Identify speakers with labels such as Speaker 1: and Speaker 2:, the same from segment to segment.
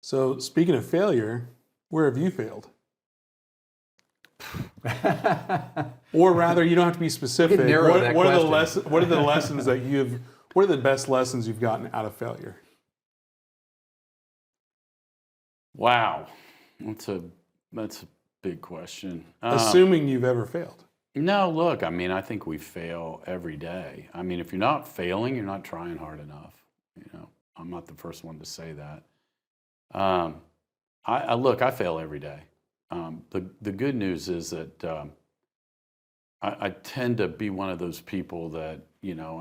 Speaker 1: So speaking of failure, where have you failed? Or rather, you don't have to be specific. What are the lessons that you've? What are the best lessons you've gotten out of failure?
Speaker 2: Wow, that's a big question.
Speaker 1: Assuming you've ever failed.
Speaker 2: No, look, I mean, I think we fail every day. I mean, if you're not failing, you're not trying hard enough. You know, I'm not the first one to say that. I fail every day. The good news is that I tend to be one of those people that, you know,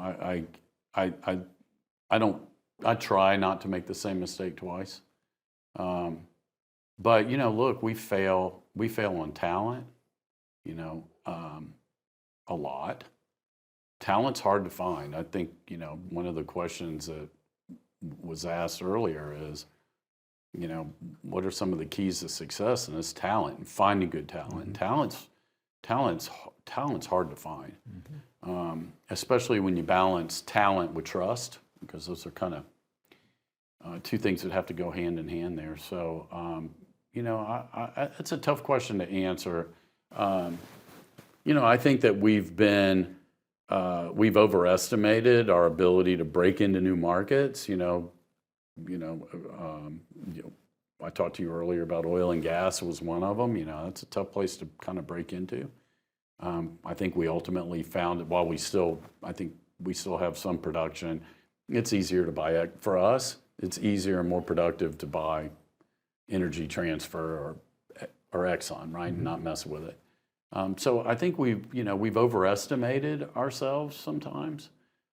Speaker 2: I try not to make the same mistake twice. But you know, look, we fail on talent, you know, a lot. Talent's hard to find. I think, you know, one of the questions that was asked earlier is, you know, what are some of the keys to success? And it's talent, and finding good talent. Mm-hmm. Talent's hard to find, especially when you balance talent with trust, because those are kind of two things that have to go hand in hand there. So, you know, it's a tough question to answer. You know, I think that we've overestimated our ability to break into new markets. I talked to you earlier about oil and gas was one of them. You know, that's a tough place to kind of break into. I think we ultimately found that while I think we still have some production, it's easier to buy, for us, it's easier and more productive to buy Energy Transfer or Exxon, right? And not mess with it. So I think we've overestimated ourselves sometimes.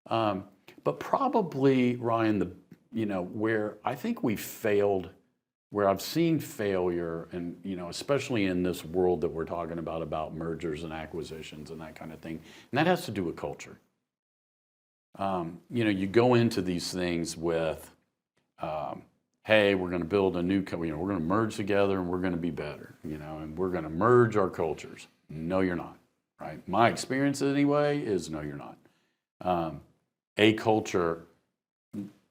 Speaker 2: But probably, Ryan, where I think we failed, where I've seen failure, and, you know, especially in this world that we're talking about mergers and acquisitions and that kind of thing, and that has to do with culture. You know, you go into these things with, hey, we're going to build a new company, we're going to merge together and we're going to be better, you know, and we're going to merge our cultures. No, you're not, right? My experience anyway is no, you're not.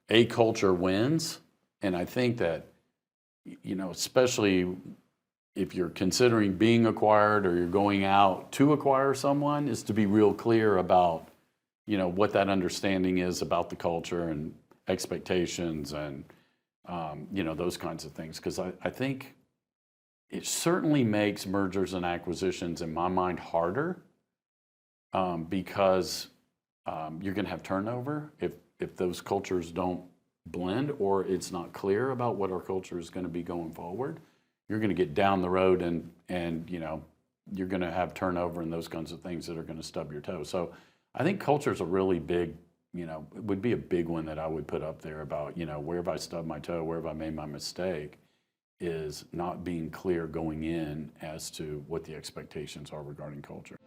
Speaker 2: A culture wins, and I think that, you know, especially if you're considering being acquired or you're going out to acquire someone, is to be real clear about, you know, what that understanding is about the culture and expectations and, you know, those kinds of things. Because I think it certainly makes mergers and acquisitions, in my mind, harder because you're going to have turnover if those cultures don't blend, or it's not clear about what our culture is going to be going forward. You're going to get down the road and you know, you're going to have turnover and those kinds of things that are going to stub your toe. So I think culture is a really big, you know, it would be a big one that I would put up there about, you know, where have I stubbed my toe, where have I made my mistake, is not being clear going in as to what the expectations are regarding culture.